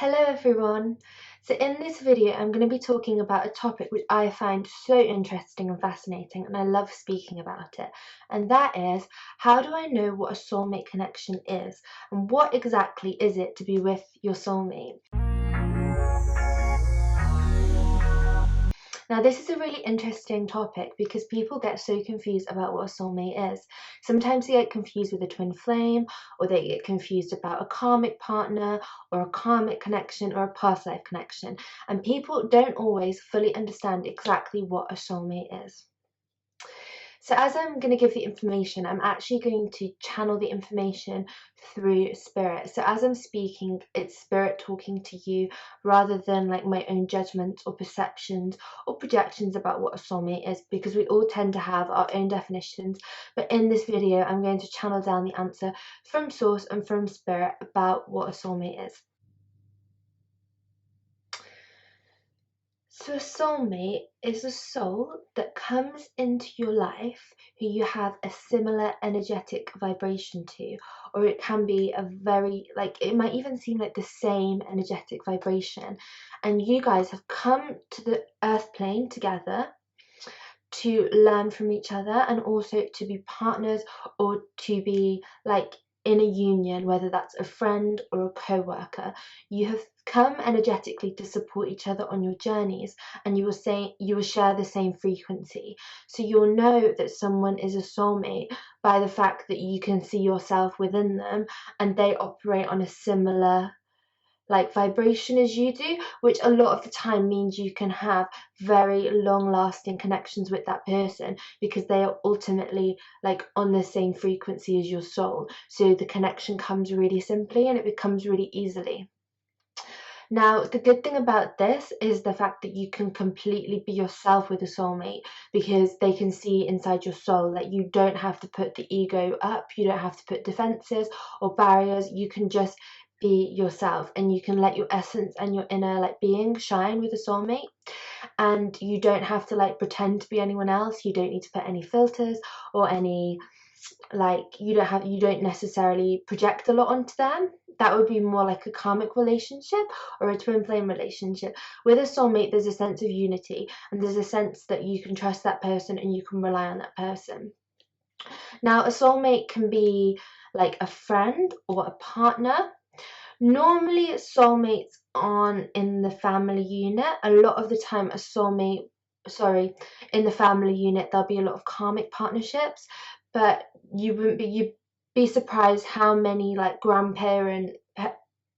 Hello everyone! So in this video I'm going to be talking about a topic which I find so interesting and fascinating, and I love speaking about it, and that is, how do I know what a soulmate connection is, and what exactly is it to be with your soulmate? Now, this is a really interesting topic because people get so confused about what a soulmate is. Sometimes they get confused with a twin flame, or they get confused about a karmic partner, or a karmic connection, or a past life connection. And people don't always fully understand exactly what a soulmate is. So as I'm going to give the information, I'm actually going to channel the information through spirit. So as I'm speaking, it's spirit talking to you rather than like my own judgments or perceptions or projections about what a soulmate is, because we all tend to have our own definitions. But in this video, I'm going to channel down the answer from source and from spirit about what a soulmate is. So a soulmate is a soul that comes into your life who you have a similar energetic vibration to, or it can be a very, it might even seem like the same energetic vibration, and you guys have come to the earth plane together to learn from each other, and also to be partners, or to be in a union, whether that's a friend or a co-worker. You have come energetically to support each other on your journeys, and you will share the same frequency. So you'll know that someone is a soulmate by the fact that you can see yourself within them, and they operate on a similar vibration as you do, which a lot of the time means you can have very long lasting connections with that person, because they are ultimately on the same frequency as your soul. So the connection comes really simply, and it becomes really easily. Now, the good thing about this is the fact that you can completely be yourself with a soulmate, because they can see inside your soul. That you don't have to put the ego up, you don't have to put defenses or barriers. You can just be yourself, and you can let your essence and your inner being shine with a soulmate. And you don't have to pretend to be anyone else. You don't need to put any filters or any you don't necessarily project a lot onto them. That would be more like a karmic relationship or a twin flame relationship. With a soulmate, there's a sense of unity, and there's a sense that you can trust that person and you can rely on that person. Now, a soulmate can be like a friend or a partner. Normally, soulmates aren't in the family unit. A lot of the time, in the family unit, there'll be a lot of karmic partnerships, but you'd be surprised how many grandparent,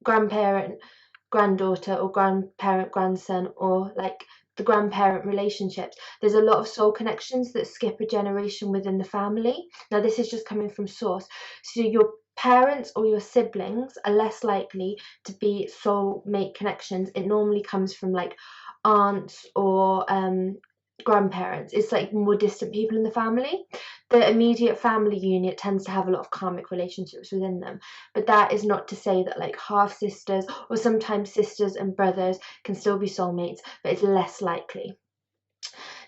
granddaughter, or grandparent, grandson, or the grandparent relationships. There's a lot of soul connections that skip a generation within the family. Now, this is just coming from source. So your parents or your siblings are less likely to be soulmate connections. It normally comes from aunts or grandparents. It's more distant people in the family. The immediate family unit tends to have a lot of karmic relationships within them, but that is not to say that half sisters or sometimes sisters and brothers can still be soulmates, but it's less likely.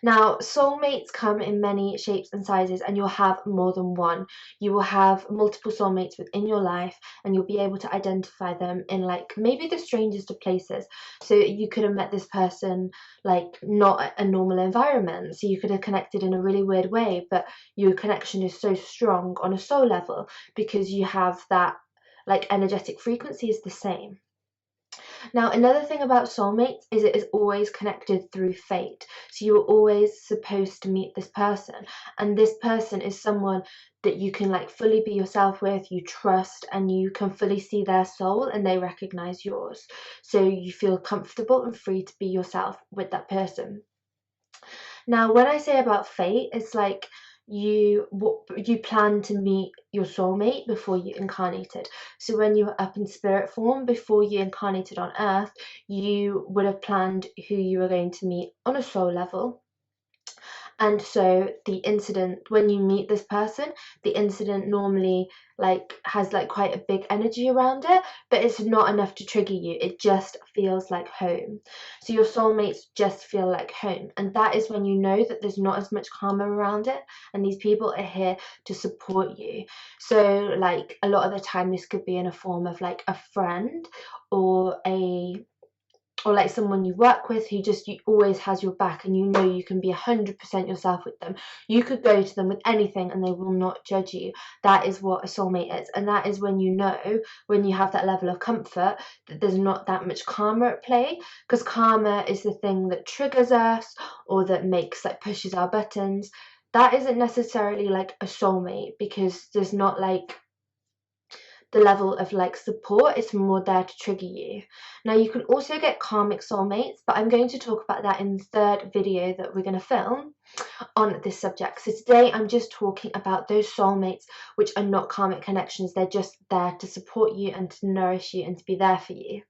Now, soulmates come in many shapes and sizes, and you'll have more than one. You will have multiple soulmates within your life, and you'll be able to identify them in maybe the strangest of places. So you could have met this person not a normal environment. So you could have connected in a really weird way, but your connection is so strong on a soul level because you have that energetic frequency is the same. Now, another thing about soulmates is it is always connected through fate. So you're always supposed to meet this person, and this person is someone that you can fully be yourself with, you trust, and you can fully see their soul and they recognize yours. So you feel comfortable and free to be yourself with that person. Now, when I say about fate, it's you plan to meet your soulmate before you incarnated. So when you were up in spirit form before you incarnated on earth, you would have planned who you were going to meet on a soul level. And so the incident, when you meet this person, the incident normally has quite a big energy around it, but it's not enough to trigger you. It just feels like home. So your soulmates just feel like home, and that is when you know that there's not as much karma around it, and these people are here to support you. So a lot of the time this could be in a form of a friend or a or like someone you work with who just you always has your back, and you know you can be 100% yourself with them. You could go to them with anything and they will not judge you. That is what a soulmate is, and that is when you know, when you have that level of comfort, that there's not that much karma at play, because karma is the thing that triggers us or that makes like pushes our buttons. That isn't necessarily like a soulmate, because there's not like the level of like support. It's more there to trigger you. Now you can also get karmic soulmates, but I'm going to talk about that in the third video that we're going to film on this subject. So today I'm just talking about those soulmates which are not karmic connections. They're just there to support you and to nourish you and to be there for you.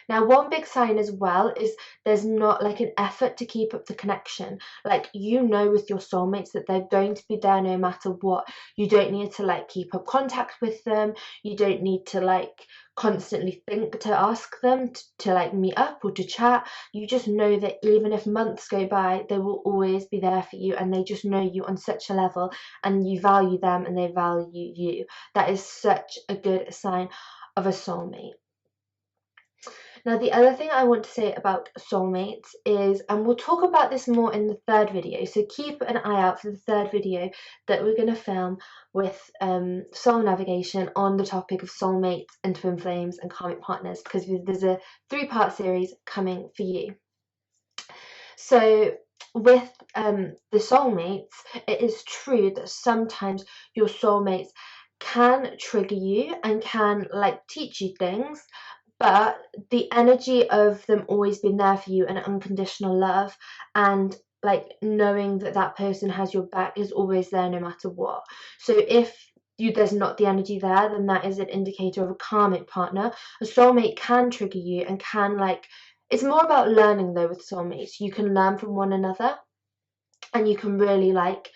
Now, one big sign as well is there's not like an effort to keep up the connection. Like, you know with your soulmates that they're going to be there no matter what. You don't need to like keep up contact with them. You don't need to like constantly think to ask them to like meet up or to chat. You just know that even if months go by, they will always be there for you, and they just know you on such a level, and you value them and they value you. That is such a good sign of a soulmate. Now, the other thing I want to say about soulmates is, and we'll talk about this more in the third video, so keep an eye out for the third video that we're going to film with soul navigation on the topic of soulmates and twin flames and karmic partners, because there's a 3-part series coming for you. So with the soulmates, it is true that sometimes your soulmates can trigger you and can like teach you things, but the energy of them always being there for you and unconditional love and like knowing that that person has your back is always there no matter what. So if there's not the energy there, then that is an indicator of a karmic partner. A soulmate can trigger you and can like, it's more about learning though with soulmates. You can learn from one another, and you can really like,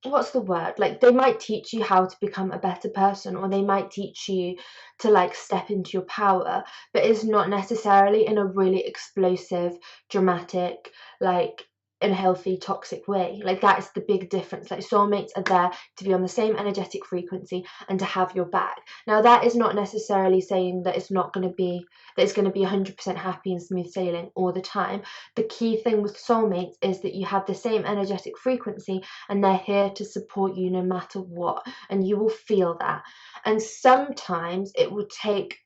what's the word, like they might teach you how to become a better person, or they might teach you to like step into your power, but it's not necessarily in a really explosive, dramatic, like unhealthy, toxic way. Like that is the big difference. Like soulmates are there to be on the same energetic frequency and to have your back. Now that is not necessarily saying that it's not going to be, that it's going to be 100% happy and smooth sailing all the time. The key thing with soulmates is that you have the same energetic frequency and they're here to support you no matter what, and you will feel that. And sometimes it will take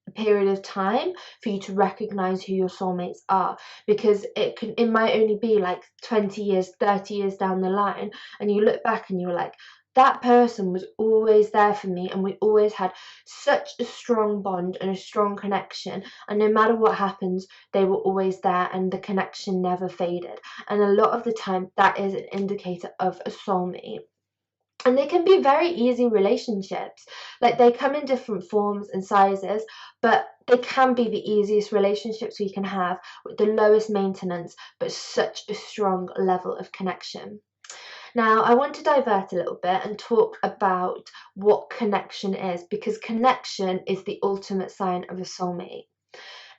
a period of time for you to recognize who your soulmates are, because it might only be like 20 years, 30 years down the line, and you look back and you're like, that person was always there for me, and we always had such a strong bond and a strong connection, and no matter what happens, they were always there and the connection never faded. And a lot of the time that is an indicator of a soulmate. And they can be very easy relationships. Like they come in different forms and sizes, but they can be the easiest relationships we can have, with the lowest maintenance but such a strong level of connection. Now I want to divert a little bit and talk about what connection is, because connection is the ultimate sign of a soulmate.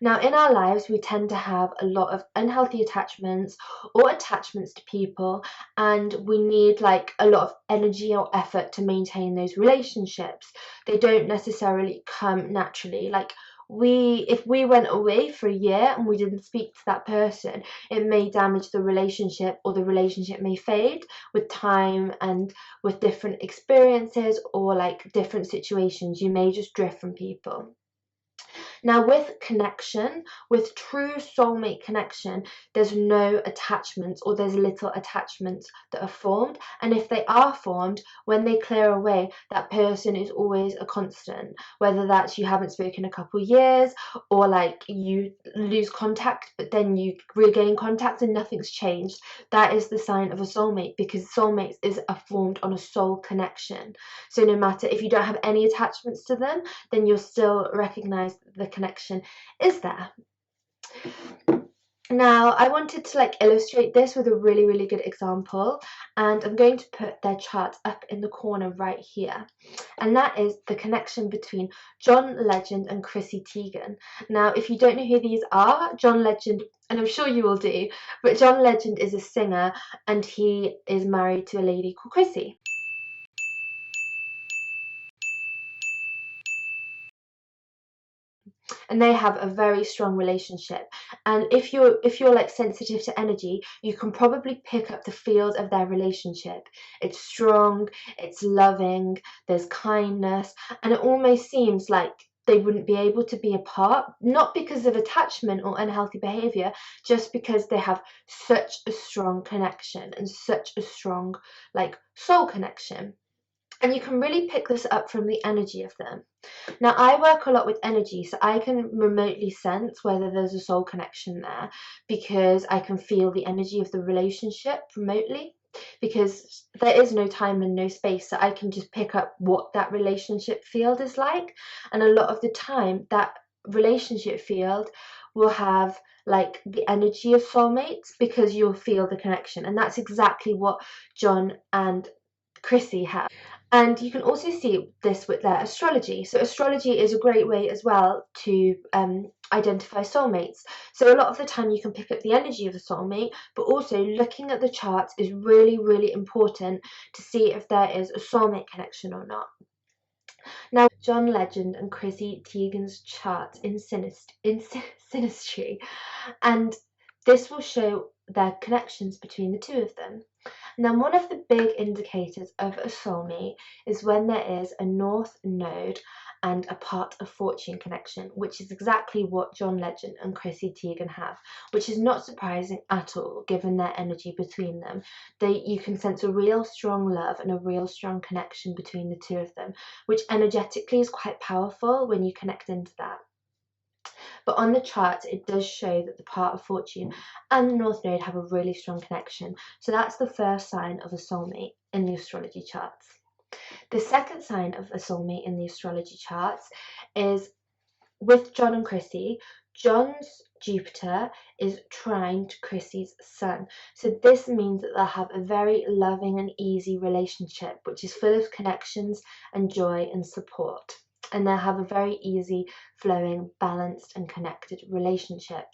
Now, in our lives, we tend to have a lot of unhealthy attachments or attachments to people, and we need like a lot of energy or effort to maintain those relationships. They don't necessarily come naturally. Like if we went away for a year and we didn't speak to that person, it may damage the relationship, or the relationship may fade with time and with different experiences or like different situations. You may just drift from people. Now with connection, with true soulmate connection, there's no attachments, or there's little attachments that are formed. And if they are formed, when they clear away, that person is always a constant. Whether that's you haven't spoken a couple years, or like you lose contact but then you regain contact and nothing's changed, that is the sign of a soulmate, because soulmates are formed on a soul connection. So no matter if you don't have any attachments to them, then you'll still recognize the connection is there. Now I wanted to like illustrate this with a really good example, and I'm going to put their chart up in the corner right here, and that is the connection between John Legend and Chrissy Teigen. Now if you don't know who these are, John Legend, and I'm sure you will do, but John Legend is a singer and he is married to a lady called Chrissy. and they have a very strong relationship. And if you're like sensitive to energy, you can probably pick up the field of their relationship. It's strong, it's loving, there's kindness, and it almost seems like they wouldn't be able to be apart, not because of attachment or unhealthy behavior, just because they have such a strong connection and such a strong like soul connection. And you can really pick this up from the energy of them. Now, I work a lot with energy, so I can remotely sense whether there's a soul connection there, because I can feel the energy of the relationship remotely, because there is no time and no space, so I can just pick up what that relationship field is like. And a lot of the time, that relationship field will have like the energy of soulmates, because you'll feel the connection. And that's exactly what John and Chrissy have. And you can also see this with their astrology. So astrology is a great way as well to identify soulmates. So a lot of the time you can pick up the energy of a soulmate, but also looking at the charts is really, really important to see if there is a soulmate connection or not. Now, John Legend and Chrissy Teigen's charts in synastry, and this will show their connections between the two of them. Now, one of the big indicators of a soulmate is when there is a North Node and a part of fortune connection, which is exactly what John Legend and Chrissy Teigen have, which is not surprising at all given their energy between them. You can sense a real strong love and a real strong connection between the two of them, which energetically is quite powerful when you connect into that. But on the chart, it does show that the part of fortune and the North Node have a really strong connection. So that's the first sign of a soulmate in the astrology charts. The second sign of a soulmate in the astrology charts is with John and Chrissy. John's Jupiter is trine to Chrissy's Sun. So this means that they'll have a very loving and easy relationship, which is full of connections and joy and support. And they'll have a very easy, flowing, balanced and connected relationship.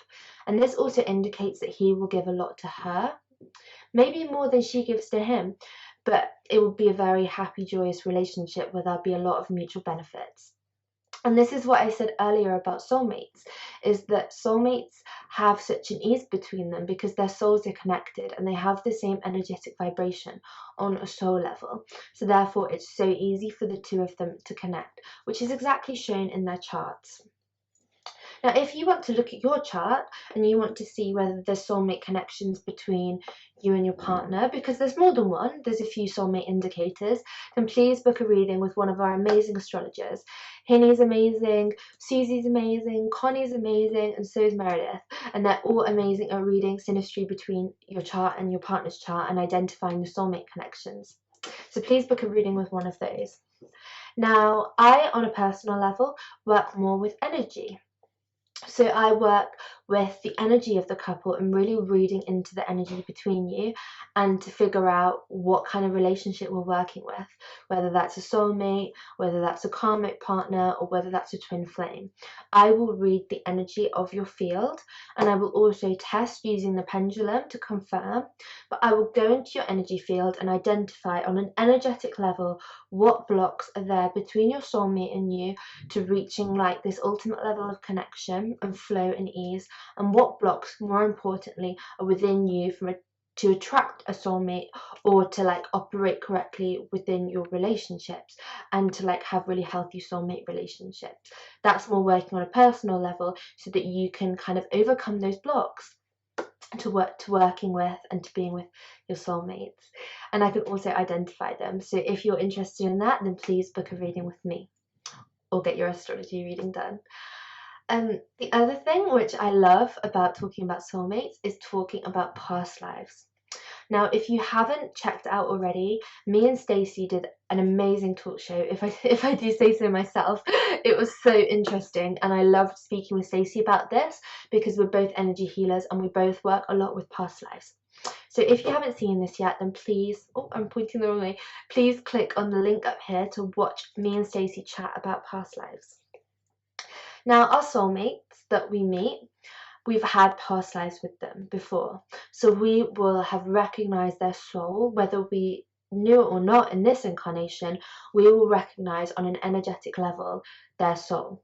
And this also indicates that he will give a lot to her, maybe more than she gives to him, but it will be a very happy, joyous relationship where there'll be a lot of mutual benefits. And this is what I said earlier about soulmates, is that soulmates have such an ease between them because their souls are connected and they have the same energetic vibration on a soul level. So therefore, it's so easy for the two of them to connect, which is exactly shown in their charts. Now, if you want to look at your chart and you want to see whether there's soulmate connections between you and your partner, because there's more than one, there's a few soulmate indicators, then please book a reading with one of our amazing astrologers. Hinny's amazing, Susie's amazing, Connie's amazing, and so is Meredith. And they're all amazing at reading synastry between your chart and your partner's chart and identifying the soulmate connections. So please book a reading with one of those. Now, I, on a personal level, work more with energy. So I work with the energy of the couple and really reading into the energy between you and to figure out what kind of relationship we're working with, whether that's a soulmate, whether that's a karmic partner, or whether that's a twin flame. I will read the energy of your field and I will also test using the pendulum to confirm, but I will go into your energy field and identify on an energetic level what blocks are there between your soulmate and you to reaching like this ultimate level of connection and flow and ease, and what blocks, more importantly, are within you to attract a soulmate or to like operate correctly within your relationships and to like have really healthy soulmate relationships. That's more working on a personal level so that you can kind of overcome those blocks to working with and to being with your soulmates. And I can also identify them. So if you're interested in that, then please book a reading with me or get your astrology reading done. The other thing which I love about talking about soulmates is talking about past lives. Now, if you haven't checked out already, me and Stacey did an amazing talk show, if I do say so myself. It was so interesting and I loved speaking with Stacey about this because we're both energy healers and we both work a lot with past lives. So if you haven't seen this yet, then please, I'm pointing the wrong way, please click on the link up here to watch me and Stacey chat about past lives. Now, our soulmates that we meet, we've had past lives with them before. So we will have recognized their soul, whether we knew it or not in this incarnation, we will recognize on an energetic level their soul.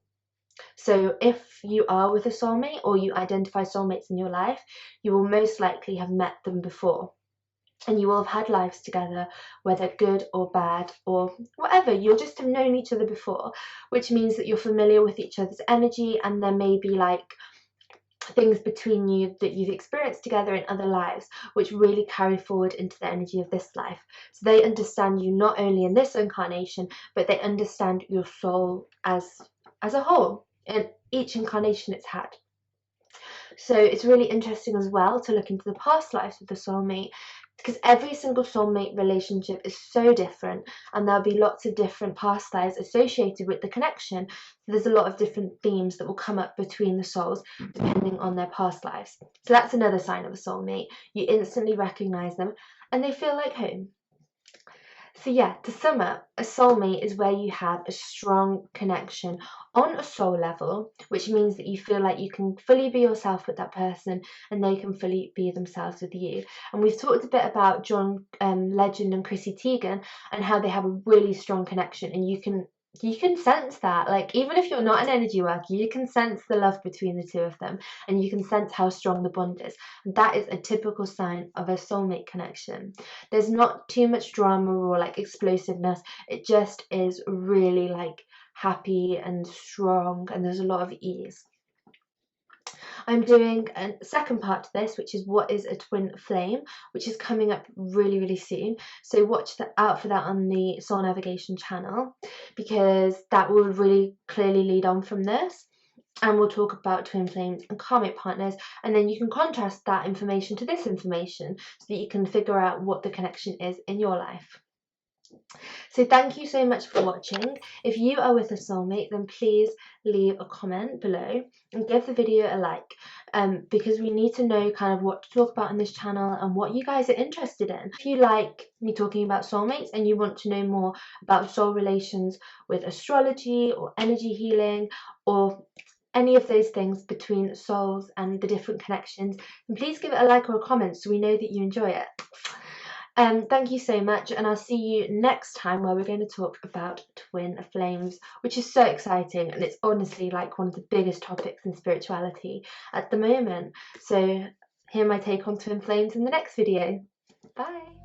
So if you are with a soulmate or you identify soulmates in your life, you will most likely have met them before. And you will have had lives together, whether good or bad or whatever. You'll just have known each other before, which means that you're familiar with each other's energy, and there may be like things between you that you've experienced together in other lives which really carry forward into the energy of this life. So they understand you not only in this incarnation, but they understand your soul as a whole in each incarnation it's had. So it's really interesting as well to look into the past lives of the soulmate, because every single soulmate relationship is so different, and there'll be lots of different past lives associated with the connection. So there's a lot of different themes that will come up between the souls depending on their past lives. So that's another sign of a soulmate. You instantly recognize them and they feel like home. So yeah, to sum up, a soulmate is where you have a strong connection on a soul level, which means that you feel like you can fully be yourself with that person and they can fully be themselves with you. And we've talked a bit about John Legend and Chrissy Teigen and how they have a really strong connection, and you can sense that. Like, even if you're not an energy worker, you can sense the love between the two of them, and you can sense how strong the bond is. And that is a typical sign of a soulmate connection. There's not too much drama or like explosiveness. It just is really like happy and strong, and there's a lot of ease. I'm doing a second part to this, which is what is a twin flame, which is coming up really soon. So watch out for that on the Soul Navigation channel, because that will really clearly lead on from this. And we'll talk about twin flames and karmic partners, and then you can contrast that information to this information so that you can figure out what the connection is in your life. So thank you so much for watching. If you are with a soulmate, then please leave a comment below and give the video a like, because we need to know kind of what to talk about on this channel and what you guys are interested in. If you like me talking about soulmates and you want to know more about soul relations with astrology or energy healing or any of those things between souls and the different connections, then please give it a like or a comment so we know that you enjoy it. Thank you so much, and I'll see you next time where we're going to talk about twin flames, which is so exciting, and it's honestly like one of the biggest topics in spirituality at the moment. So hear my take on twin flames in the next video. Bye!